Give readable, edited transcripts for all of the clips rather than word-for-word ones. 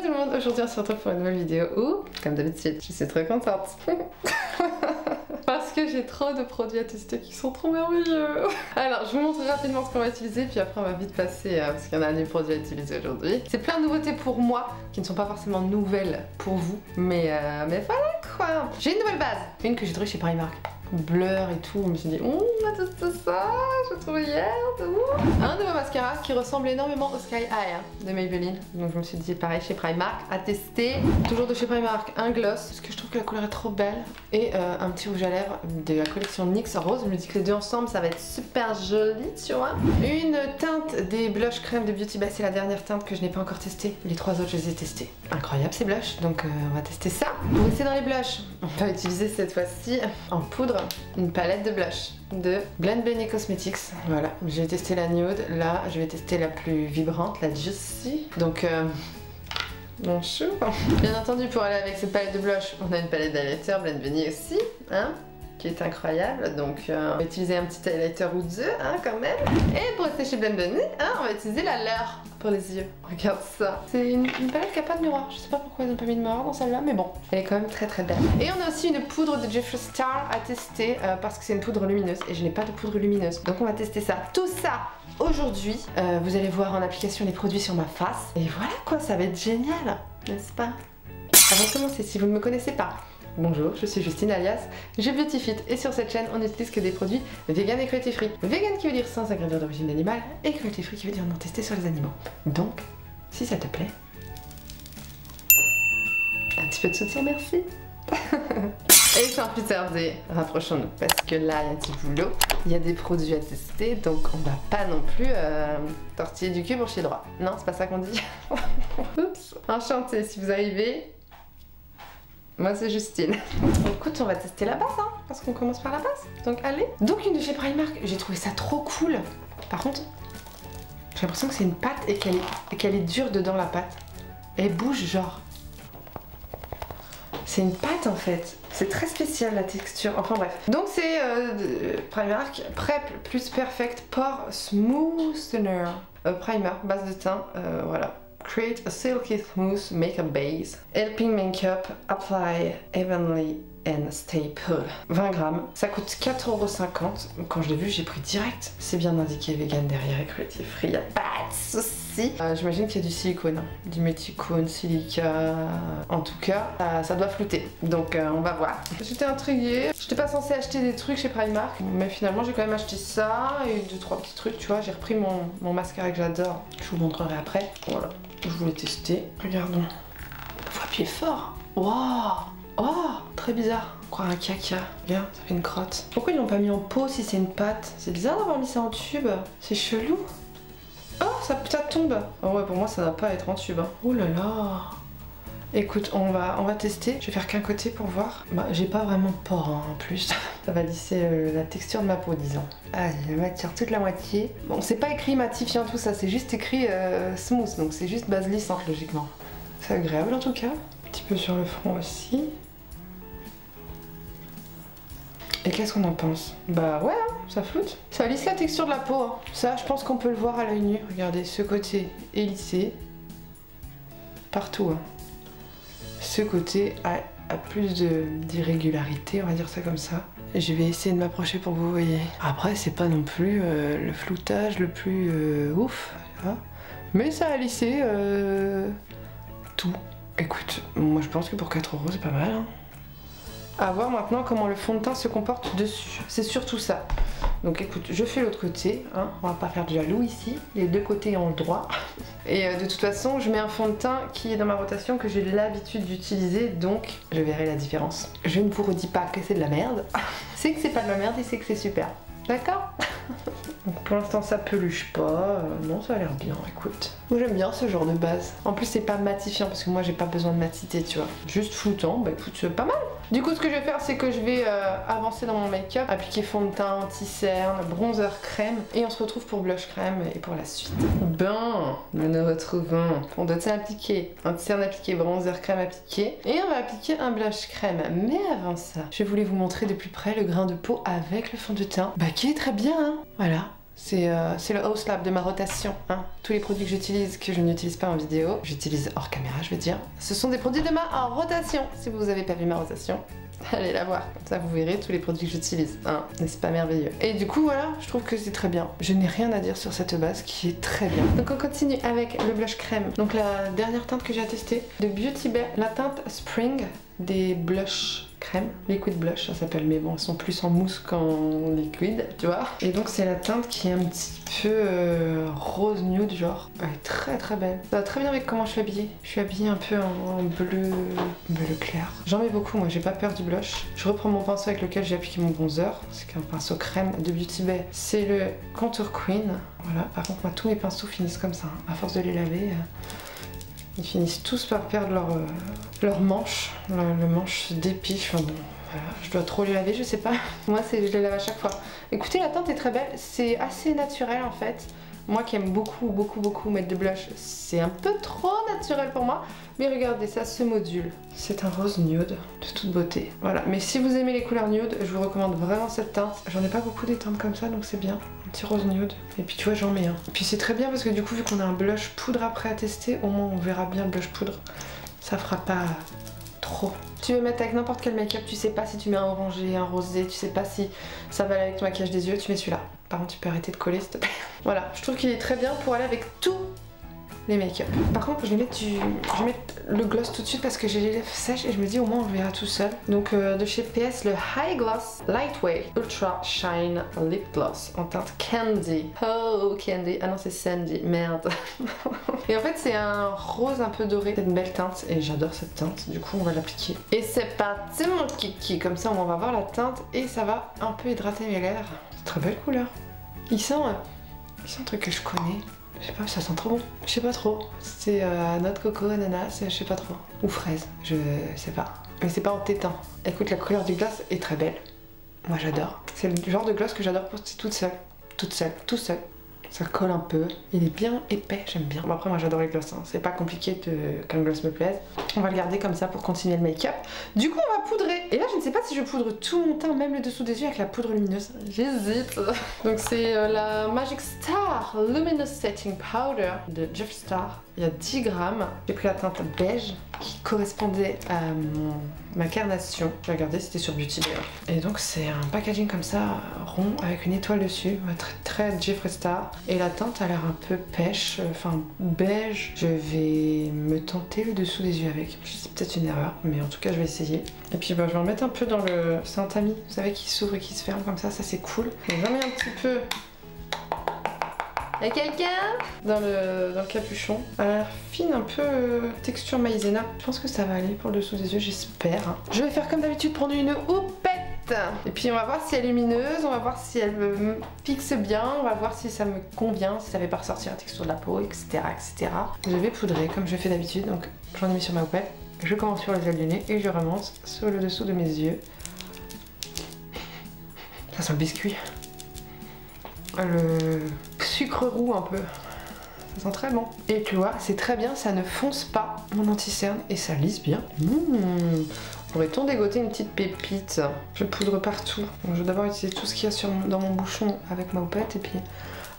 tout le monde, aujourd'hui on se retrouve pour une nouvelle vidéo où, comme d'habitude, je suis très contente. Parce que j'ai trop de produits à tester qui sont trop merveilleux. Alors, je vous montre rapidement ce qu'on va utiliser, puis après on va vite passer, parce qu'il y en a des produits à utiliser aujourd'hui. C'est plein de nouveautés pour moi, qui ne sont pas forcément nouvelles pour vous, mais voilà quoi. J'ai une nouvelle base, une que j'ai trouvée chez Primark. Blur et tout, je me suis dit, on va tester ça, je trouve hier, un nouveau mascara qui ressemble énormément au Sky High de Maybelline. Donc je me suis dit pareil chez Primark, à tester. Toujours de chez Primark, un gloss, parce que je trouve que la couleur est trop belle. Et un petit rouge à lèvres de la collection NYX Rose. Je me dis que les deux ensemble, ça va être super joli, tu vois. Une teinte des blush crème de Beauty Bay, c'est la dernière teinte que je n'ai pas encore testée. Les trois autres, je les ai testés. Incroyable ces blushs, donc on va tester ça. Pour rester dans les blushs, on va utiliser cette fois-ci en poudre une palette de blush de Blend Benny Cosmetics. Voilà, j'ai testé la nude, là je vais tester la plus vibrante, la Juicy. Donc bonjour. Bien entendu, pour aller avec cette palette de blush, on a une palette d'highlighter Blend Benny aussi, hein, qui est incroyable. Donc on va utiliser un petit highlighter ou deux, hein, quand même. Et pour rester chez Blend Benny, hein, on va utiliser la leur pour les yeux. Regarde ça. C'est une palette qui n'a pas de miroir. Je sais pas pourquoi ils n'ont pas mis de miroir dans celle-là, mais bon, elle est quand même très très belle. Et on a aussi une poudre de Jeffree Star à tester parce que c'est une poudre lumineuse et je n'ai pas de poudre lumineuse. Donc on va tester ça. Tout ça aujourd'hui. Vous allez voir en application les produits sur ma face. Et voilà quoi, ça va être génial, n'est-ce pas? Avant de commencer, si vous ne me connaissez pas, bonjour, je suis Justine alias GBeautyFit et sur cette chaîne on n'utilise que des produits vegan et cruelty free. Vegan qui veut dire sans ingrédients d'origine animale et cruelty free qui veut dire non testé sur les animaux. Donc, si ça te plaît, un petit peu de soutien, merci. Et sans plus tarder, rapprochons-nous parce que là il y a un petit boulot, il y a des produits à tester, donc on va pas non plus tortiller du cul pour chier droit. Non, c'est pas ça qu'on dit. Oups, enchantée si vous arrivez. Moi c'est Justine. Écoute, on va tester la base, hein, parce qu'on commence par la base. Donc allez. Donc une de chez Primark, j'ai trouvé ça trop cool. Par contre, j'ai l'impression que c'est une pâte et qu'elle est dure dedans la pâte. Elle bouge genre. C'est une pâte en fait. C'est très spécial la texture. Enfin bref. Donc c'est Primark Prep Plus Perfect Pore Smoothener. Primer, base de teint, voilà. Create a silky smooth makeup base, helping makeup apply evenly and stay pull. 20 grammes, ça coûte 4,50 €. Quand je l'ai vu, j'ai pris direct. C'est bien indiqué vegan derrière et cruelty free, y a pas de souci. J'imagine qu'il y a du silicone, hein. Du méticone, silica. En tout cas, ça doit flouter. Donc on va voir. J'étais intriguée. J'étais pas censée acheter des trucs chez Primark, mais finalement j'ai quand même acheté ça et 2-3 petits trucs. Tu vois, j'ai repris mon mascara que j'adore. Je vous montrerai après. Voilà. Je voulais tester. Regardons. Faut appuyer fort. Waouh! Oh, très bizarre. On croit un caca. Regarde, ça fait une crotte. Pourquoi ils l'ont pas mis en pot si c'est une pâte? C'est bizarre d'avoir mis ça en tube. C'est chelou. Oh, ça tombe. Oh ouais, pour moi ça n'a pas à être en tube. Hein. Oh là là. Écoute, on va tester. Je vais faire qu'un côté pour voir. Bah, j'ai pas vraiment de pores hein, en plus. Ça va lisser la texture de ma peau, disons. Allez, je vais mettre sur toute la moitié. Bon, c'est pas écrit matifiant tout ça, c'est juste écrit smooth, donc c'est juste base lissante logiquement. C'est agréable en tout cas. Un petit peu sur le front aussi. Et qu'est-ce qu'on en pense? Bah ouais, hein, ça floute. Ça lisse la texture de la peau. Hein. Ça, je pense qu'on peut le voir à l'œil nu. Regardez, ce côté est lissé. Partout. Hein. Ce côté a plus d'irrégularité, on va dire ça comme ça. Je vais essayer de m'approcher pour que vous voyez. Après, c'est pas non plus le floutage le plus ouf, tu vois. Mais ça a lissé tout. Écoute, moi je pense que pour 4 € c'est pas mal. Hein. À voir maintenant comment le fond de teint se comporte dessus. C'est surtout ça. Donc écoute, je fais l'autre côté, hein. On va pas faire de jaloux ici. Les deux côtés ont le droit. Et de toute façon, je mets un fond de teint qui est dans ma rotation que j'ai l'habitude d'utiliser, donc je verrai la différence. Je ne vous redis pas que c'est de la merde. C'est que c'est pas de la merde et c'est que c'est super. D'accord? Donc pour l'instant ça peluche pas, non ça a l'air bien, écoute. Moi j'aime bien ce genre de base. En plus c'est pas matifiant parce que moi j'ai pas besoin de matité, tu vois. Juste floutant, bah écoute, c'est pas mal. Du coup ce que je vais faire c'est que je vais avancer dans mon make-up, appliquer fond de teint, anti-cerne, bronzer crème et on se retrouve pour blush crème et pour la suite. Bon, nous nous retrouvons. Fond de teint appliqué, anti-cerne appliqué, bronzer crème appliqué et on va appliquer un blush crème. Mais avant ça, je voulais vous montrer de plus près le grain de peau avec le fond de teint, bah qui est très bien, hein. Voilà. C'est le House Lab de ma rotation. Hein. Tous les produits que j'utilise, que je n'utilise pas en vidéo, j'utilise hors caméra, je veux dire. Ce sont des produits de ma rotation. Si vous n'avez pas vu ma rotation, allez la voir. Comme ça, vous verrez tous les produits que j'utilise. Hein. N'est-ce pas merveilleux? Et du coup, voilà, je trouve que c'est très bien. Je n'ai rien à dire sur cette base qui est très bien. Donc on continue avec le blush crème. Donc la dernière teinte que j'ai à tester de Beauty Bay, la teinte Spring des blush crème, liquid blush ça s'appelle, mais bon, elles sont plus en mousse qu'en liquide, tu vois. Et donc c'est la teinte qui est un petit peu rose nude genre. Elle est très très belle. Ça va très bien avec comment je suis habillée. Je suis habillée un peu en bleu clair. J'en mets beaucoup, moi j'ai pas peur du blush. Je reprends mon pinceau avec lequel j'ai appliqué mon bronzer. C'est un pinceau crème de Beauty Bay. C'est le Contour Queen. Voilà, par contre moi tous mes pinceaux finissent comme ça. Hein. À force de les laver, ils finissent tous par perdre leur manche. Le manche se dépiche. Enfin bon, voilà. Je dois trop les laver, je sais pas. Moi, je les lave à chaque fois. Écoutez, la teinte est très belle. C'est assez naturel en fait. Moi qui aime beaucoup mettre de blush, c'est un peu trop naturel pour moi. Mais regardez, ça se module. C'est un rose nude de toute beauté. Voilà, mais si vous aimez les couleurs nude, je vous recommande vraiment cette teinte. J'en ai pas beaucoup des teintes comme ça, donc c'est bien. Un petit rose nude. Et puis tu vois, j'en mets un. Et puis c'est très bien parce que du coup, vu qu'on a un blush poudre après à tester, au moins on verra bien le blush poudre. Ça fera pas trop. Tu veux mettre avec n'importe quel make-up, tu sais pas si tu mets un orangé, un rosé, tu sais pas si ça va aller avec ton maquillage des yeux, tu mets celui-là. Par contre, tu peux arrêter de coller s'il te plaît. Voilà, je trouve qu'il est très bien pour aller avec tout les make-up. Par contre, je vais mettre le gloss tout de suite parce que j'ai les lèvres sèches et je me dis au moins on le verra tout seul. Donc de chez PS, le High Gloss Lightweight Ultra Shine Lip Gloss en teinte Candy. Oh Candy, ah non c'est Sandy, merde. Et en fait c'est un rose un peu doré, c'est une belle teinte et j'adore cette teinte, du coup on va l'appliquer. Et c'est parti mon kiki, comme ça on va voir la teinte et ça va un peu hydrater mes lèvres. C'est très belle couleur. Il sent un truc que je connais. Je sais pas, ça sent trop bon. Je sais pas trop. C'est noix de coco, ananas, je sais pas trop. Ou fraise, je sais pas. Mais c'est pas entêtant. Écoute, la couleur du gloss est très belle. Moi j'adore. C'est le genre de gloss que j'adore pour toute seule. Toute seule, tout seul. Ça colle un peu. Il est bien épais, j'aime bien. Bon après moi j'adore les gloss, hein. C'est pas compliqué qu'un gloss me plaise. On va le garder comme ça pour continuer le make-up. Du coup on va poudrer. Et là je ne sais pas si je poudre tout mon teint, même le dessous des yeux avec la poudre lumineuse. J'hésite. Donc c'est la Magic Star Luminous Setting Powder de Jeffree Star. Il y a 10 grammes. J'ai pris la teinte beige qui correspondait à ma carnation. J'ai regardé, c'était sur Beauty Bay. Et donc c'est un packaging comme ça, rond, avec une étoile dessus. Très Jeffree Star. Et la teinte a l'air un peu pêche, enfin beige. Je vais me tenter le dessous des yeux avec. C'est peut-être une erreur, mais en tout cas je vais essayer. Et puis bah, je vais en mettre un peu dans le... C'est un tamis, vous savez, qui s'ouvre et qui se ferme comme ça c'est cool. J'en mets un petit peu... Y'a quelqu'un dans le capuchon. Elle a l'air fine, un peu texture maïzena. Je pense que ça va aller pour le dessous des yeux, j'espère. Je vais faire comme d'habitude, prendre une houppette. Et puis on va voir si elle est lumineuse, on va voir si elle me fixe bien, on va voir si ça me convient, si ça fait pas ressortir la texture de la peau, etc. etc. Je vais poudrer comme je fais d'habitude, donc j'en ai mis sur ma houppette. Je commence sur les ailes du nez et je remonte sur le dessous de mes yeux. Ça sent le biscuit. Le sucre roux un peu. Ça sent très bon. Et tu vois, c'est très bien, ça ne fonce pas mon anti-cerne et ça lisse bien. Pourrait-on dégoter une petite pépite? Je poudre partout. Donc, je vais d'abord utiliser tout ce qu'il y a dans mon bouchon avec ma houppette et puis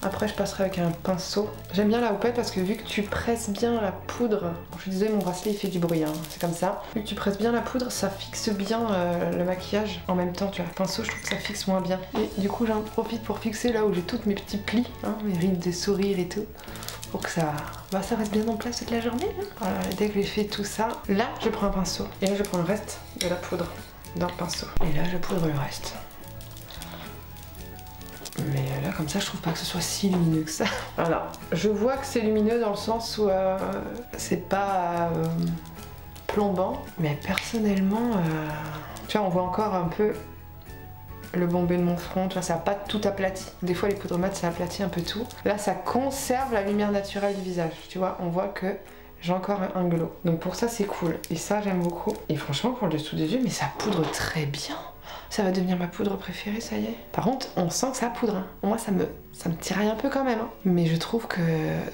après je passerai avec un pinceau. J'aime bien la houppette parce que vu que tu presses bien la poudre, je suis désolée mon bracelet il fait du bruit, hein, c'est comme ça. Vu que tu presses bien la poudre, ça fixe bien le maquillage en même temps, tu vois. Le pinceau je trouve que ça fixe moins bien. Et du coup j'en profite pour fixer là où j'ai toutes mes petits plis, hein, mes rides de sourire et tout. Pour que ça reste bien en place toute la journée. Hein. Voilà, et dès que j'ai fait tout ça, là je prends un pinceau. Et là je prends le reste de la poudre dans le pinceau. Et là je poudre le reste. Mais là comme ça je trouve pas que ce soit si lumineux que ça. Voilà, je vois que c'est lumineux dans le sens où c'est pas plombant. Mais personnellement, tu vois on voit encore un peu le bombé de mon front, tu vois, ça n'a pas tout aplati. Des fois les poudres mat ça aplatit un peu tout. Là ça conserve la lumière naturelle du visage, tu vois, on voit que j'ai encore un glow. Donc pour ça c'est cool, et ça j'aime beaucoup. Et franchement pour le dessous des yeux, mais ça poudre très bien. Ça va devenir ma poudre préférée, ça y est. Par contre, on sent que ça poudre, hein. Moi ça me tiraille un peu quand même, hein. Mais je trouve que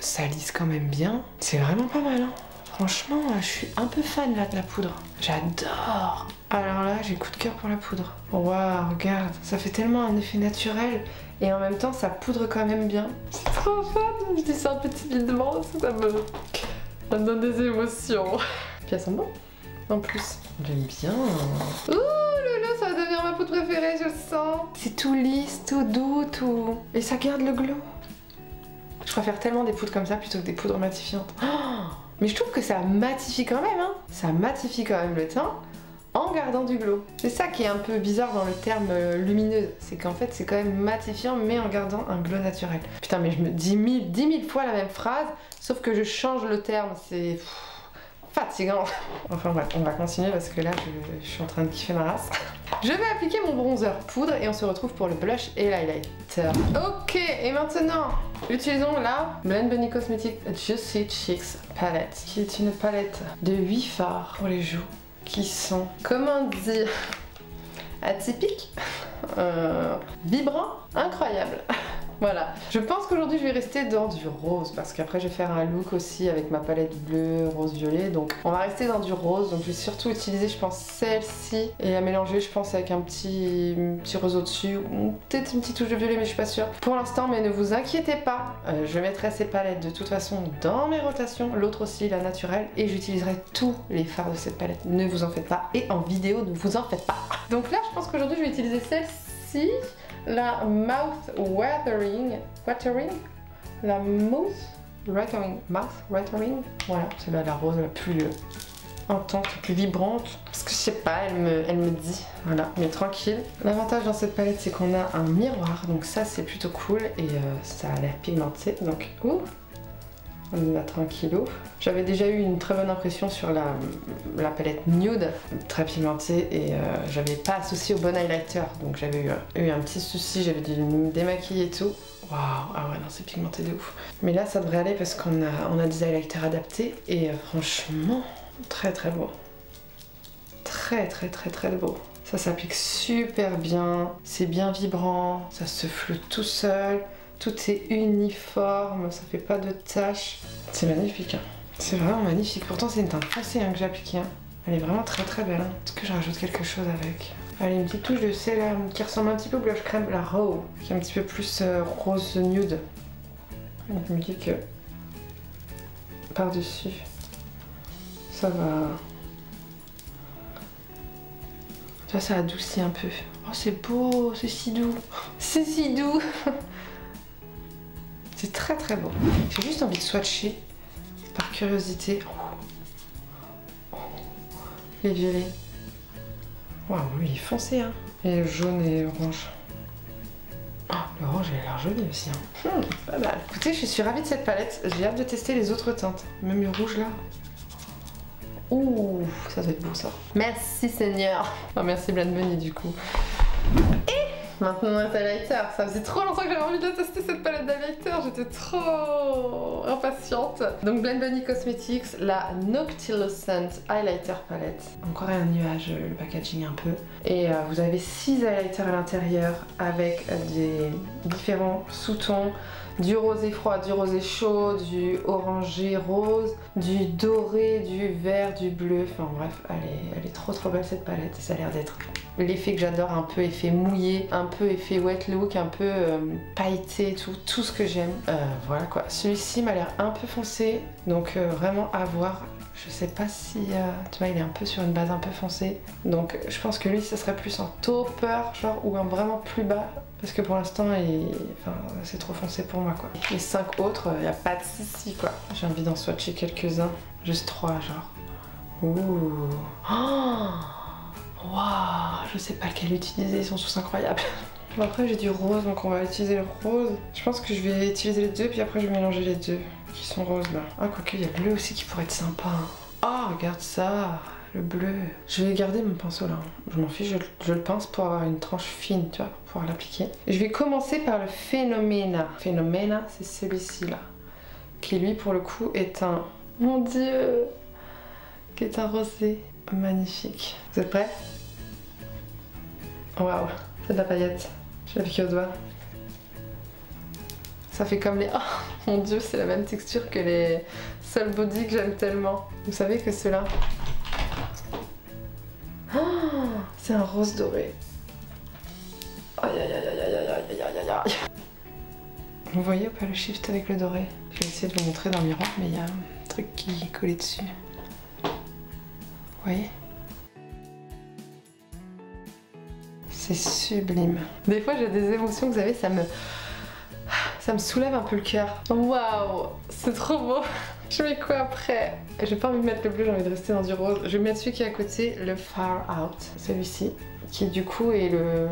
ça lisse quand même bien. C'est vraiment pas mal, hein. Franchement, je suis un peu fan là de la poudre. J'adore. Alors là, j'ai coup de cœur pour la poudre. Waouh, regarde, ça fait tellement un effet naturel et en même temps ça poudre quand même bien. C'est trop fun, je dis ça un peu timidement, ça me donne des émotions. Puis elles sont bonnes en plus. J'aime bien. Ouh là là, ça va devenir ma poudre préférée, je le sens. C'est tout lisse, tout doux, tout... Et ça garde le glow. Je préfère tellement des poudres comme ça plutôt que des poudres matifiantes. Oh, mais je trouve que ça matifie quand même, hein. Ça matifie quand même le teint en gardant du glow. C'est ça qui est un peu bizarre dans le terme lumineuse. C'est qu'en fait, c'est quand même matifiant mais en gardant un glow naturel. Putain, mais je me dis 10 000 fois la même phrase, sauf que je change le terme. C'est... fatigant. Enfin bref, on va continuer parce que là, je suis en train de kiffer ma race. Je vais appliquer mon bronzer poudre et on se retrouve pour le blush et l'highlighter. Ok, et maintenant, utilisons la Blend Bunny Cosmetics Juicy Cheeks Palette, qui est une palette de 8 fards pour les joues qui sont, comment dire, atypiques, vibrants, incroyables. Voilà, je pense qu'aujourd'hui je vais rester dans du rose parce qu'après je vais faire un look aussi avec ma palette bleu, rose, violet, donc on va rester dans du rose. Donc je vais surtout utiliser, je pense, celle-ci et à mélanger, je pense, avec un petit roseau dessus ou peut-être une petite touche de violet, mais je suis pas sûre pour l'instant. Mais ne vous inquiétez pas, je mettrai ces palettes de toute façon dans mes rotations, l'autre aussi, la naturelle, et j'utiliserai tous les fards de cette palette, ne vous en faites pas, et en vidéo ne vous en faites pas. Donc là je pense qu'aujourd'hui je vais utiliser celle-ci, la Mouth Watering, la Mouth Watering, voilà, c'est la rose la plus intense, la plus vibrante, parce que je sais pas, elle me dit, voilà, mais tranquille. L'avantage dans cette palette, c'est qu'on a un miroir, donc ça c'est plutôt cool, et ça a l'air pigmenté, donc ouh, on y va tranquillou. J'avais déjà eu une très bonne impression sur la palette nude, très pigmentée, et j'avais pas associé au bon highlighter, donc j'avais eu un petit souci, j'avais dû me démaquiller et tout. Waouh, ah ouais non, c'est pigmenté de ouf. Mais là ça devrait aller parce qu'on a des highlighters adaptés, et franchement, très très beau. Très beau. Ça s'applique super bien, c'est bien vibrant, ça se floute tout seul. Tout est uniforme, ça fait pas de taches. C'est magnifique, hein. C'est vraiment magnifique. Pourtant c'est une teinte foncée que j'ai appliquée. Hein. Elle est vraiment très belle. Hein. Est-ce que je rajoute quelque chose avec? Allez, une petite touche de celle qui ressemble un petit peu au blush crème, la Raw, qui est un petit peu plus rose nude. Donc je me dis que par-dessus, ça va... Tu vois, ça adoucit un peu. Oh c'est beau, c'est si doux. C'est si doux. C'est très beau. J'ai juste envie de swatcher par curiosité. Les violets. Waouh, lui il est foncé, hein. Et le jaune et l'orange. Oh, l'orange elle a l'air jolie aussi, hein. Pas mal. Écoutez, je suis ravie de cette palette. J'ai hâte de tester les autres teintes. Même le rouge là. Ouh, ça doit être beau ça. Merci Seigneur. Oh, merci Blend Bunny du coup. Et maintenant notre highlighter, ça faisait trop longtemps que j'avais envie de tester cette palette d'highlighter, j'étais trop impatiente. Donc Blend Bunny Cosmetics, la Noctilucent Highlighter Palette. Encore un nuage, le packaging un peu. Et vous avez 6 highlighters à l'intérieur avec des différents sous-tons. Du rosé froid, du rosé chaud, du orangé rose, du doré, du vert, du bleu. Enfin bref, elle est trop belle cette palette. Ça a l'air d'être l'effet que j'adore, un peu effet mouillé, un peu effet wet look, un peu pailleté, tout ce que j'aime. Voilà quoi. Celui-ci m'a l'air un peu foncé, donc vraiment à voir. Je sais pas si, tu vois, il est un peu sur une base un peu foncée. Donc je pense que lui, ça serait plus en tauper, genre, ou un vraiment plus bas. Parce que pour l'instant, enfin, c'est trop foncé pour moi, quoi. Les 5 autres, il n'y a pas de souci, quoi. J'ai envie d'en swatcher quelques-uns. Juste 3, genre. Ouh. Oh, waouh, je sais pas lequel utiliser, ils sont tous incroyables. Bon, après, j'ai du rose, donc on va utiliser le rose. Je pense que je vais utiliser les deux, puis après, je vais mélanger les deux qui sont roses, là. Ah, quoique, il y a le bleu aussi qui pourrait être sympa. Oh, regarde ça, le bleu. Je vais garder mon pinceau, là. Je m'en fiche, je le pince pour avoir une tranche fine, tu vois, pour pouvoir l'appliquer. Je vais commencer par le Phenomena. Phenomena, c'est celui-ci, là. Qui, lui, pour le coup, est un... Mon Dieu! Qui est un rosé magnifique. Vous êtes prêts? Waouh, c'est de la paillette. Je vais l'appliquer au doigt. Ça fait comme les... Oh mon dieu, c'est la même texture que les Sol Body que j'aime tellement. Vous savez que ceux-là... Oh, c'est un rose doré. Aïe aïe aïe aïe aïe aïe aïe aïe aïe. Vous voyez ou pas le shift avec le doré? Je vais essayer de vous montrer dans le miroir, mais il y a un truc qui est collé dessus. Vous voyez? C'est sublime. Des fois j'ai des émotions, vous savez, ça me soulève un peu le cœur. Waouh, c'est trop beau. Je mets quoi après? J'ai pas envie de mettre le bleu, j'ai envie de rester dans du rose. Je vais mettre celui qui est à côté, le Far Out, celui-ci, qui du coup est le...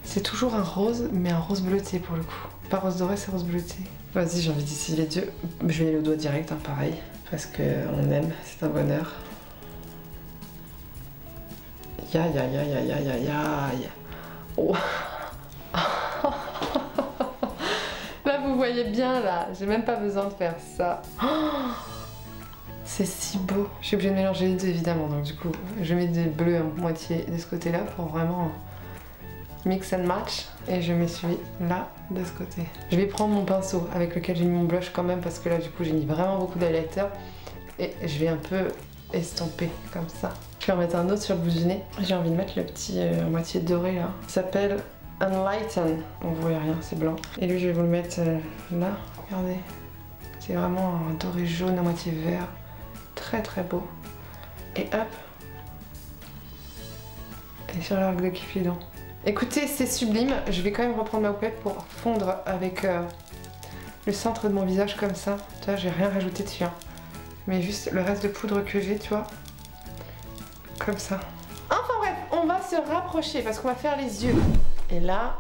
C'est toujours un rose, mais un rose bleuté pour le coup. Pas rose doré, c'est rose bleuté. Vas-y, j'ai envie d'essayer les deux. Je vais aller au doigt direct, hein, pareil, parce que on aime, c'est un bonheur. Ya ya ya ya ya ya ya. Oh. Là vous voyez bien là, j'ai même pas besoin de faire ça. Oh, c'est si beau. Je suis obligée de mélanger les deux évidemment, donc du coup je mets des bleus à moitié de ce côté là pour vraiment mix and match, et je mets celui là de ce côté. Je vais prendre mon pinceau avec lequel j'ai mis mon blush quand même, parce que là du coup j'ai mis vraiment beaucoup d'highlighter et je vais un peu estomper comme ça. Je vais en mettre un autre sur le bout du nez. J'ai envie de mettre le petit à moitié doré là. Il s'appelle Enlighten. On voit rien, c'est blanc. Et lui je vais vous le mettre là, regardez. C'est vraiment un doré jaune à moitié vert. Très très beau. Et hop. Et sur l'arc de Cupidon. Écoutez, c'est sublime. Je vais quand même reprendre ma houppette pour fondre avec le centre de mon visage comme ça. Tu vois, j'ai rien rajouté dessus. Hein. Mais juste le reste de poudre que j'ai, tu vois. Comme ça. Enfin bref, on va se rapprocher parce qu'on va faire les yeux. Et là,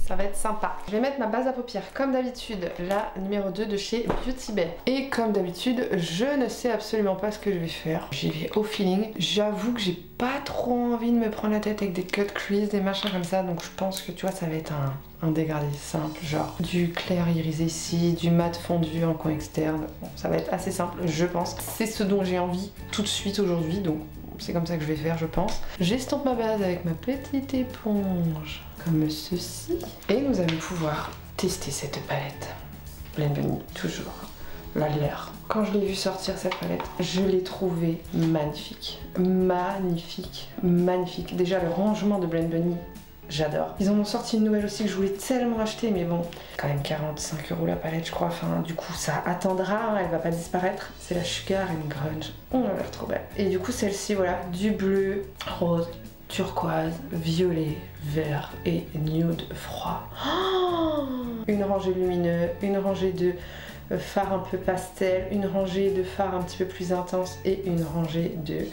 ça va être sympa. Je vais mettre ma base à paupières comme d'habitude, la numéro 2 de chez Beauty Bay. Et comme d'habitude, je ne sais absolument pas ce que je vais faire. J'y vais au feeling. J'avoue que j'ai pas trop envie de me prendre la tête avec des cut crease, des machins comme ça. Donc je pense que tu vois, ça va être un dégradé simple, genre du clair irisé ici, du mat fondu en coin externe. Bon, ça va être assez simple, je pense. C'est ce dont j'ai envie tout de suite aujourd'hui, donc c'est comme ça que je vais faire, je pense. J'estompe ma base avec ma petite éponge, comme ceci. Et nous allons pouvoir tester cette palette. Blend Bunny, toujours. La leur. Quand je l'ai vu sortir cette palette, je l'ai trouvée magnifique. Magnifique, magnifique. Déjà le rangement de Blend Bunny, j'adore. Ils en ont sorti une nouvelle aussi que je voulais tellement acheter, mais bon, quand même 45 € la palette, je crois. Enfin, du coup, ça attendra, elle va pas disparaître. C'est la Sugar and Grunge. On a l'air trop belle. Et du coup, celle-ci, voilà, du bleu, rose, turquoise, violet, vert et nude froid. Oh, une rangée lumineuse, une rangée de fard un peu pastel, une rangée de fard un petit peu plus intense et une rangée de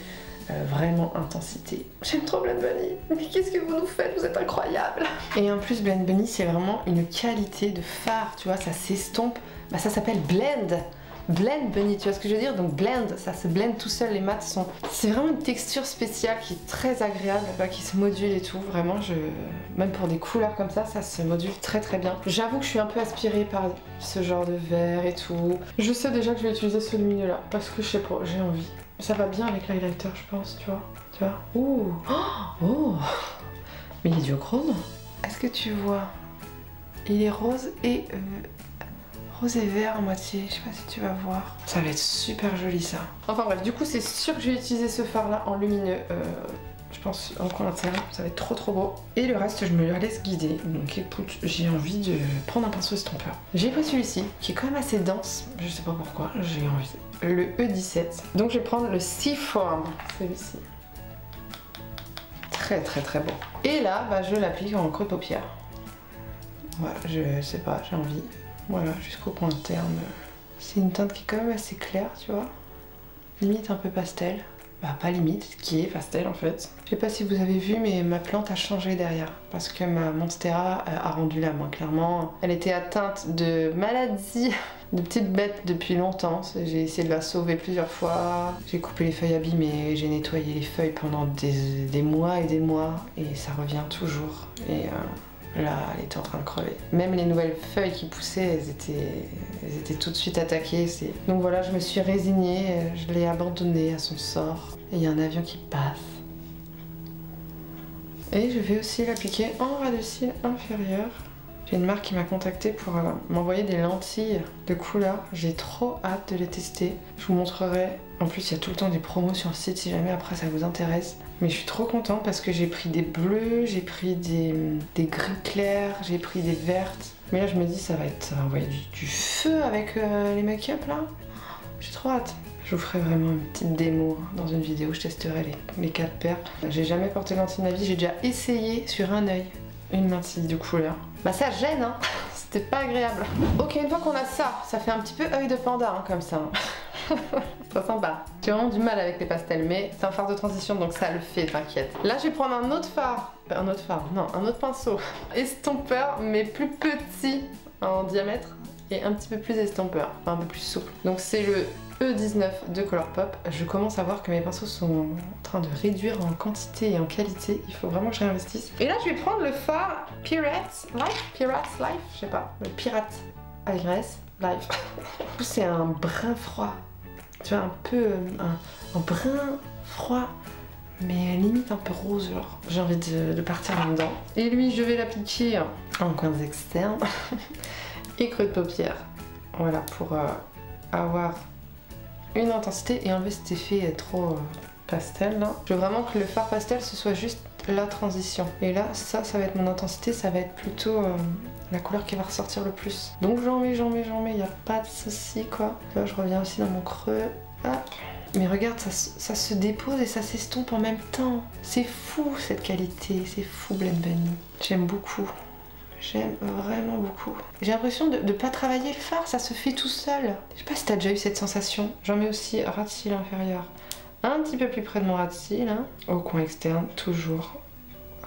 vraiment intensité. J'aime trop Blend Bunny. Mais qu'est-ce que vous nous faites? Vous êtes incroyables. Et en plus Blend Bunny c'est vraiment une qualité de fard, tu vois, ça s'estompe. Bah ça s'appelle Blend. Blend Bunny, tu vois ce que je veux dire? Donc blend, ça se blend tout seul, les mats sont... C'est vraiment une texture spéciale qui est très agréable, qui se module et tout, vraiment, même pour des couleurs comme ça se module très très bien. J'avoue que je suis un peu aspirée par ce genre de vert et tout. Je sais déjà que je vais utiliser ce lumineux là, parce que je sais pas, j'ai envie. Ça va bien avec l'highlighter, je pense, tu vois. Tu vois? Ouh. Oh. Mais il est duochrome. Est-ce que tu vois? Il est rose et vert à moitié, je sais pas si tu vas voir. Ça va être super joli ça. Enfin bref, du coup c'est sûr que je vais utiliser ce fard là en lumineux, je pense en coin interne, ça va être trop trop beau. Et le reste je me le laisse guider, donc écoute, j'ai envie de prendre un pinceau estompeur. J'ai pris celui-ci, qui est quand même assez dense, je sais pas pourquoi, j'ai envie. Le E17, donc je vais prendre le Seaform, celui-ci. Très très très beau. Et là, bah, je l'applique en creux de paupière. Voilà, je sais pas, j'ai envie. Voilà, jusqu'au point terme. C'est une teinte qui est quand même assez claire, tu vois. Limite un peu pastel. Bah pas limite, qui est pastel en fait. Je sais pas si vous avez vu, mais ma plante a changé derrière. Parce que ma Monstera a rendu l'âme, hein, clairement. Elle était atteinte de maladie, de petites bêtes depuis longtemps. J'ai essayé de la sauver plusieurs fois. J'ai coupé les feuilles abîmées, j'ai nettoyé les feuilles pendant des mois et des mois. Et ça revient toujours. Et là, elle était en train de crever. Même les nouvelles feuilles qui poussaient, elles étaient tout de suite attaquées. Donc voilà, je me suis résignée, je l'ai abandonnée à son sort. Et il y a un avion qui passe. Et je vais aussi l'appliquer en ras de cils inférieur. J'ai une marque qui m'a contactée pour m'envoyer des lentilles de couleur. J'ai trop hâte de les tester. Je vous montrerai. En plus, il y a tout le temps des promos sur le site si jamais après ça vous intéresse. Mais je suis trop contente parce que j'ai pris des bleus, j'ai pris des gris clairs, j'ai pris des vertes. Mais là, je me dis, ça va envoyer du feu avec les make-up là. J'ai trop hâte. Je vous ferai vraiment une petite démo dans une vidéo. Je testerai les 4 paires. J'ai jamais porté de lentilles de ma vie. J'ai déjà essayé sur un œil une lentille de couleur. Bah ça gêne hein. C'était pas agréable. Ok, une fois qu'on a ça, ça fait un petit peu œil de panda hein, comme ça. Très sympa. J'ai vraiment du mal avec les pastels, mais c'est un fard de transition donc ça le fait, t'inquiète. Là, je vais prendre un autre fard. Un autre pinceau. Estompeur, mais plus petit en diamètre et un petit peu plus estompeur, enfin un peu plus souple. Donc c'est le E19 de Colourpop. Je commence à voir que mes pinceaux sont en train de réduire en quantité et en qualité. Il faut vraiment que je réinvestisse. Et là, je vais prendre le fard Pirates Life, je sais pas, le Pirate AYS Life. C'est un brun froid. Tu vois, un peu un brun froid, mais limite un peu rose, genre. J'ai envie de partir là-dedans. Et lui, je vais l'appliquer en coins externes et creux de paupières. Voilà, pour avoir une intensité et enlever cet effet trop pastel là. Je veux vraiment que le fard pastel ce soit juste la transition. Et là, ça va être mon intensité, ça va être plutôt la couleur qui va ressortir le plus. Donc j'en mets, il n'y a pas de souci quoi. Là, je reviens aussi dans mon creux. Hop. Mais regarde, ça se dépose et ça s'estompe en même temps. C'est fou cette qualité, c'est fou Blend Bunny. J'aime beaucoup. J'aime vraiment beaucoup. J'ai l'impression de pas travailler le fard, ça se fait tout seul. Je sais pas si t'as déjà eu cette sensation. J'en mets aussi ras de cils inférieur. Un petit peu plus près de mon ras de cils, hein, au coin externe, toujours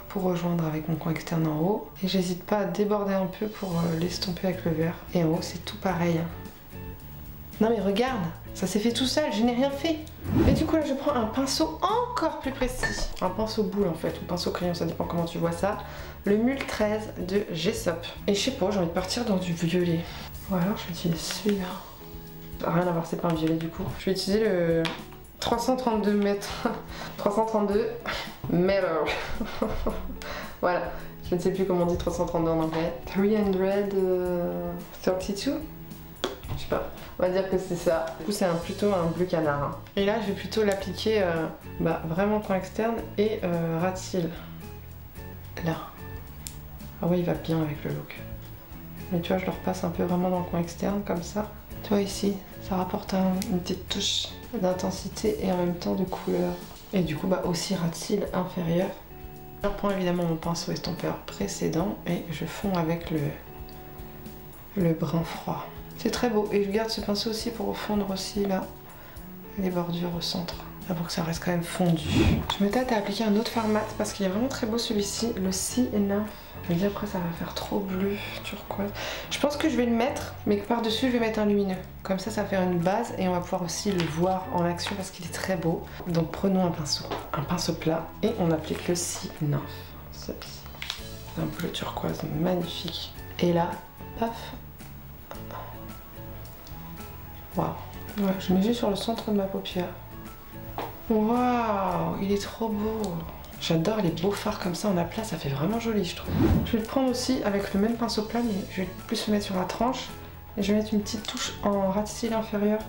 pour rejoindre avec mon coin externe en haut. Et j'hésite pas à déborder un peu pour l'estomper avec le vert. Et en haut, c'est tout pareil. Non mais regarde, ça s'est fait tout seul, je n'ai rien fait. Et du coup là je prends un pinceau encore plus précis. Un pinceau boule en fait, ou pinceau crayon, ça dépend comment tu vois ça. Le Mule 13 de Gessop. Et je sais pas, j'ai envie de partir dans du violet. Ou alors je vais utiliser celui-là. Rien à voir, c'est pas un violet du coup. Je vais utiliser le 332 mètres. 332 mètres. Voilà. Je ne sais plus comment on dit 332 en anglais. 332. Je sais pas, on va dire que c'est ça. Du coup c'est plutôt un bleu canard. Hein. Et là je vais plutôt l'appliquer vraiment coin externe et ras de cils. Là. Ah ouais il va bien avec le look. Mais tu vois je le repasse un peu vraiment dans le coin externe comme ça. Tu vois ici, ça rapporte une petite touche d'intensité et en même temps de couleur. Et du coup aussi ras de cils inférieur. Je reprends évidemment mon pinceau estompeur précédent et je fonds avec le brun froid. C'est très beau et je garde ce pinceau aussi pour fondre aussi là les bordures au centre, là, pour que ça reste quand même fondu. Je me tâte à appliquer un autre fard mat parce qu'il est vraiment très beau celui-ci, le Sea Enough. Je me dis après ça va faire trop bleu, turquoise. Je pense que je vais le mettre, mais que par-dessus je vais mettre un lumineux. Comme ça va faire une base et on va pouvoir aussi le voir en action parce qu'il est très beau. Donc prenons un pinceau plat et on applique le Sea Enough. C'est un bleu turquoise magnifique. Et là, paf. Waouh, ouais, je mets juste sur le centre de ma paupière. Waouh, il est trop beau. J'adore les beaux fards comme ça en aplat, ça fait vraiment joli je trouve. Je vais le prendre aussi avec le même pinceau plat, mais je vais plus le mettre sur la tranche. Et je vais mettre une petite touche en ras de cils inférieur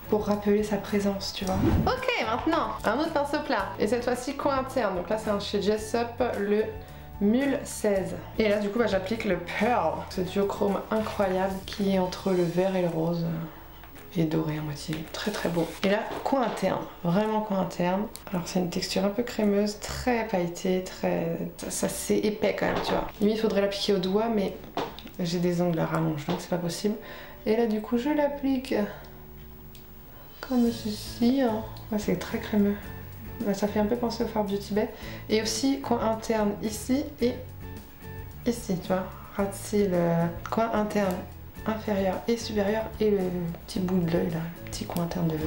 pour rappeler sa présence, tu vois. Ok, maintenant, un autre pinceau plat. Et cette fois-ci coin interne. Donc là c'est un chez Gessop, le Mule 16. Et là du coup j'applique le Pearl, ce duochrome incroyable qui est entre le vert et le rose. Et doré à moitié, très très beau. Et là, coin interne, vraiment coin interne. Alors c'est une texture un peu crémeuse, très pailletée, ça c'est épais quand même, tu vois. Lui il faudrait l'appliquer au doigt, mais j'ai des ongles à rallonge, donc c'est pas possible. Et là du coup je l'applique comme ceci. Hein. Ouais, c'est très crémeux. Bah, ça fait un peu penser au fard du Tibet. Et aussi coin interne ici et ici, tu vois. Ras de cils, coin interne inférieur et supérieur et le petit bout de l'œil là, le petit coin interne de l'œil.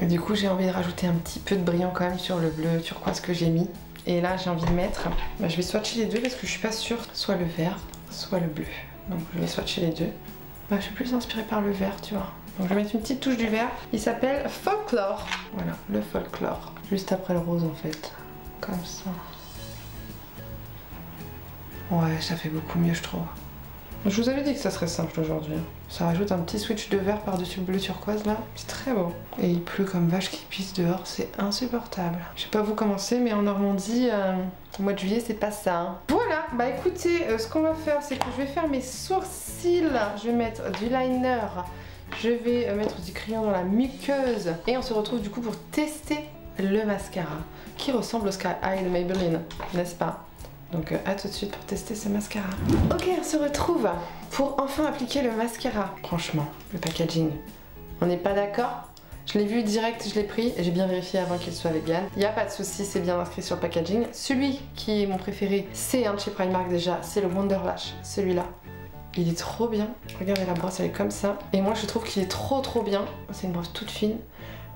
Et du coup j'ai envie de rajouter un petit peu de brillant quand même sur le bleu turquoise que j'ai mis. Et là j'ai envie de mettre, je vais swatcher les deux parce que je suis pas sûre, soit le vert, soit le bleu. Donc je vais swatcher les deux. Je suis plus inspirée par le vert, tu vois. Donc je vais mettre une petite touche du vert. Il s'appelle Folklore. Voilà, le Folklore. Juste après le rose en fait. Comme ça. Ouais, ça fait beaucoup mieux je trouve. Je vous avais dit que ça serait simple aujourd'hui. Ça rajoute un petit switch de vert par-dessus le bleu turquoise là. C'est très beau. Et il pleut comme vache qui pisse dehors, c'est insupportable. Je sais pas vous comment c'est, mais en Normandie, au mois de juillet, c'est pas ça. Hein. Voilà, bah écoutez, ce qu'on va faire, c'est que je vais faire mes sourcils. Je vais mettre du liner. Je vais mettre du crayon dans la muqueuse. Et on se retrouve du coup pour tester le mascara qui ressemble au Sky High de Maybelline, n'est-ce pas? Donc à tout de suite pour tester ce mascara. Ok, on se retrouve pour enfin appliquer le mascara. Franchement, le packaging, on n'est pas d'accord? Je l'ai vu direct, je l'ai pris et j'ai bien vérifié avant qu'il soit vegan. Il n'y a pas de souci, c'est bien inscrit sur le packaging. Celui qui est mon préféré, c'est un de chez Primark déjà, c'est le Wonder Lash, celui-là. Il est trop bien. Regardez, la brosse elle est comme ça. Et moi je trouve qu'il est trop bien. C'est une brosse toute fine,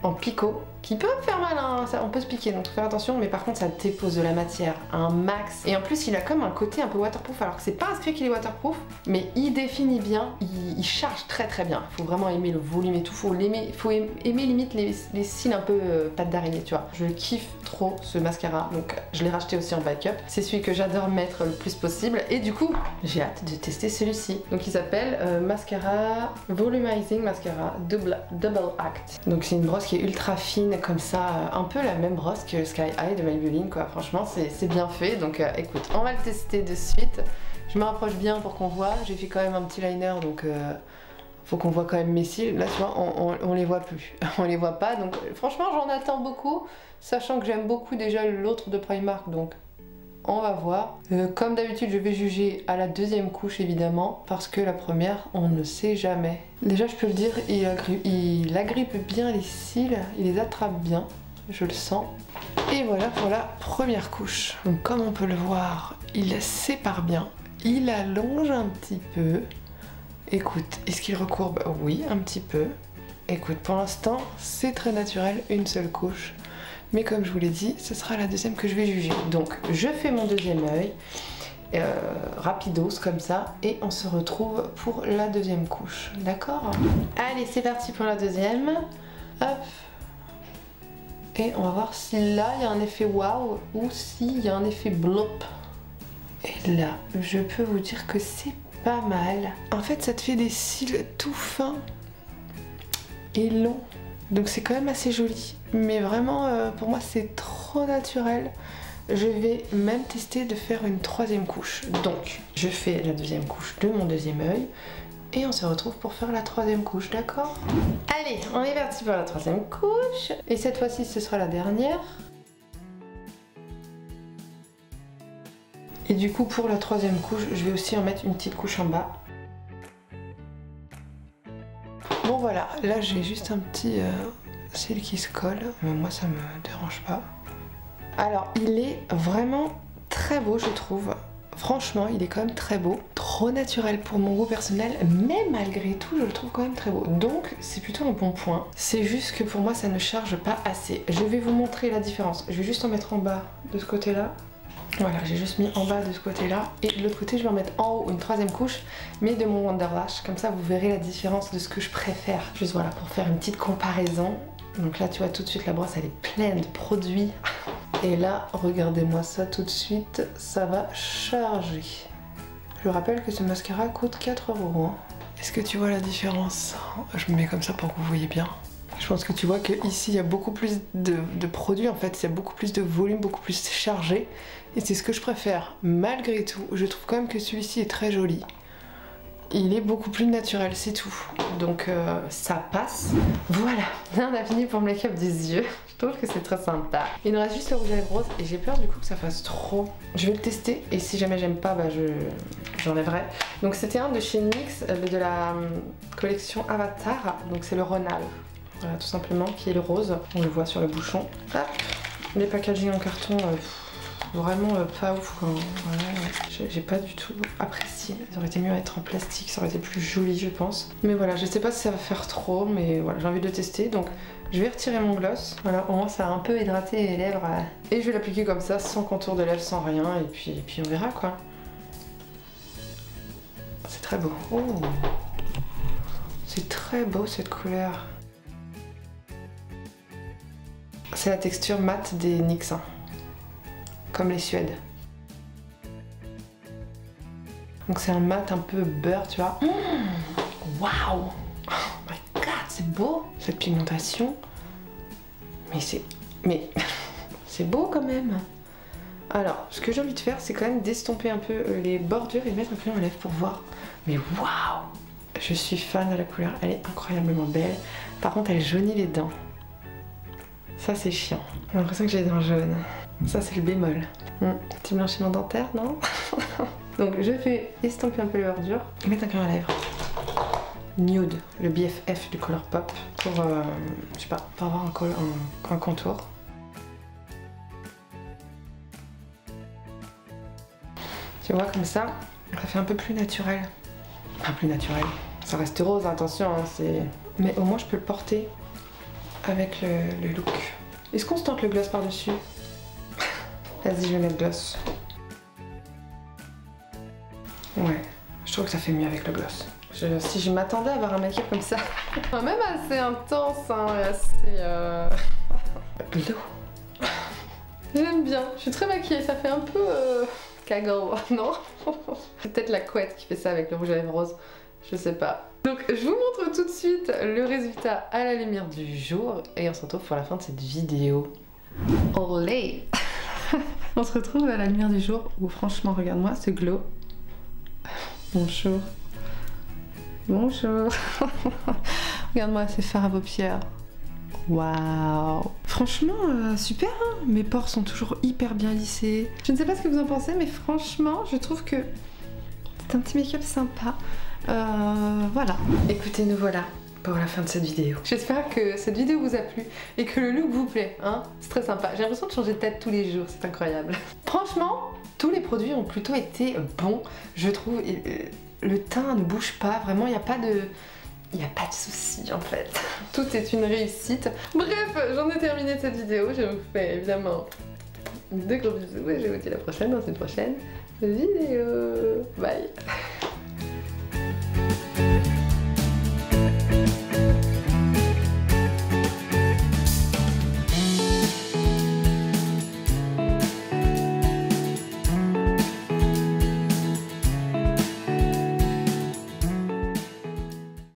en picot, qui peut faire mal, hein. Ça, on peut se piquer, donc faut faire attention, mais par contre ça dépose de la matière, un max. Et en plus il a comme un côté un peu waterproof, alors que c'est pas inscrit qu'il est waterproof, mais il définit bien, il charge très bien. Faut vraiment aimer le volume et tout, faut aimer limite les cils un peu pattes d'araignée, tu vois. Je kiffe trop ce mascara, donc je l'ai racheté aussi en backup. C'est celui que j'adore mettre le plus possible, et du coup j'ai hâte de tester celui-ci. Donc il s'appelle Mascara Volumizing Mascara Double Act. Donc c'est une brosse qui est ultra fine comme ça, un peu la même brosse que Sky High de Maybelline quoi. Franchement c'est bien fait, donc écoute, on va le tester de suite. Je me rapproche bien pour qu'on voit, j'ai fait quand même un petit liner, donc faut qu'on voit quand même mes cils. Là tu vois, on les voit plus, on les voit pas, donc franchement j'en attends beaucoup, sachant que j'aime beaucoup déjà l'autre de Primark, donc on va voir. Comme d'habitude, je vais juger à la deuxième couche évidemment, parce que la première, on ne sait jamais. Déjà, je peux le dire, il agrippe bien les cils, il les attrape bien, je le sens. Et voilà pour la première couche. Donc comme on peut le voir, il sépare bien, il allonge un petit peu. Écoute, est-ce qu'il recourbe? Oui, un petit peu. Écoute, pour l'instant, c'est très naturel, une seule couche. Mais comme je vous l'ai dit, ce sera la deuxième que je vais juger. Donc je fais mon deuxième œil, rapidos comme ça, et on se retrouve pour la deuxième couche, d'accord? Allez, c'est parti pour la deuxième. Hop. Et on va voir si là il y a un effet waouh ou s'il y a un effet blop. Et là, je peux vous dire que c'est pas mal. En fait, ça te fait des cils tout fins et longs. Donc c'est quand même assez joli, mais vraiment pour moi c'est trop naturel. Je vais même tester de faire une troisième couche. Donc je fais la deuxième couche de mon deuxième œil et on se retrouve pour faire la troisième couche, d'accord? Allez, on est parti pour la troisième couche. Et cette fois-ci ce sera la dernière. Et du coup pour la troisième couche, je vais aussi en mettre une petite couche en bas. Bon voilà, là j'ai juste un petit cil qui se colle, mais moi ça me dérange pas. Alors il est vraiment très beau je trouve, franchement il est quand même très beau, trop naturel pour mon goût personnel, mais malgré tout je le trouve quand même très beau, donc c'est plutôt un bon point. C'est juste que pour moi ça ne charge pas assez. Je vais vous montrer la différence, je vais juste en mettre en bas de ce côté là. Voilà, j'ai juste mis en bas de ce côté-là. Et de l'autre côté, je vais en mettre en haut une troisième couche, mais de mon Wonder Lash. Comme ça, vous verrez la différence de ce que je préfère. Juste voilà, pour faire une petite comparaison. Donc là, tu vois, tout de suite, la brosse, elle est pleine de produits. Et là, regardez-moi ça tout de suite. Ça va charger. Je rappelle que ce mascara coûte 4 €. Hein. Est-ce que tu vois la différence? Je me mets comme ça pour que vous voyez bien. Je pense que tu vois qu'ici il y a beaucoup plus de produits en fait, il y a beaucoup plus de volume, beaucoup plus chargé. Et c'est ce que je préfère. Malgré tout, je trouve quand même que celui-ci est très joli. Il est beaucoup plus naturel, c'est tout. Donc ça passe. Voilà, on a fini pour le make-up des yeux. Je trouve que c'est très sympa. Il nous reste juste le rouge à lèvres rose et j'ai peur du coup que ça fasse trop. Je vais le tester et si jamais j'aime pas, bah j'enlèverai. Donc c'était un de chez NYX, de la collection Avatar. Donc c'est le Ronald. Voilà, tout simplement, qui est le rose. On le voit sur le bouchon. Hop. Les packaging en carton, vraiment pas ouf. Voilà, ouais. J'ai pas du tout apprécié. Ça aurait été mieux à être en plastique, ça aurait été plus joli, je pense. Mais voilà, je sais pas si ça va faire trop, mais voilà, j'ai envie de le tester. Donc, je vais retirer mon gloss. Voilà, au moins ça a un peu hydraté les lèvres. Et je vais l'appliquer comme ça, sans contour de lèvres, sans rien. Et puis on verra quoi. C'est très beau. Oh. C'est très beau cette couleur. C'est la texture mate des NYX, hein. Comme les Suèdes. Donc c'est un mat un peu beurre, tu vois. Waouh! Oh my god, c'est beau cette pigmentation. Mais c'est beau quand même. Alors, ce que j'ai envie de faire, c'est quand même d'estomper un peu les bordures et mettre un crayon à lèvres pour voir. Mais waouh! Je suis fan de la couleur, elle est incroyablement belle. Par contre, elle jaunit les dents. Ça, c'est chiant. J'ai l'impression que j'ai les dents jaunes. Ça, c'est le bémol. Petit blanchiment dentaire, non? Donc, je vais estomper un peu les bordures et mettre un crayon à lèvres. Nude, le BFF du Colourpop, pour, je sais pas, pour avoir un contour. Tu vois, comme ça fait un peu plus naturel. Enfin, plus naturel. Ça reste rose, attention, hein, c'est... Mais au moins, je peux le porter avec le look. Est-ce qu'on se tente le gloss par-dessus? Vas-y, je vais mettre gloss. Ouais, je trouve que ça fait mieux avec le gloss. Si je m'attendais à avoir un make-up comme ça, même assez intense, hein, et assez... Glow. J'aime bien, je suis très maquillée, ça fait un peu... cagant, non? C'est peut-être la couette qui fait ça avec le rouge à lèvres rose, je sais pas. Donc je vous montre tout de suite le résultat à la lumière du jour et on se retrouve pour la fin de cette vidéo. Olé. On se retrouve à la lumière du jour où franchement regarde-moi ce glow. Bonjour. Bonjour. Regarde-moi ces fards à paupières. Waouh! Franchement, super, hein. Mes pores sont toujours hyper bien lissés. Je ne sais pas ce que vous en pensez, mais franchement, je trouve que c'est un petit make-up sympa. Voilà. Écoutez, nous voilà pour la fin de cette vidéo. J'espère que cette vidéo vous a plu et que le look vous plaît, hein. C'est très sympa. J'ai l'impression de changer de tête tous les jours, c'est incroyable. Franchement, tous les produits ont plutôt été bons, je trouve. Le teint ne bouge pas, vraiment, il n'y a pas de... Il n'y a pas de souci en fait. Tout est une réussite. Bref, j'en ai terminé cette vidéo. Je vous fais évidemment de gros bisous et je vous dis à la prochaine dans une prochaine vidéo. Bye.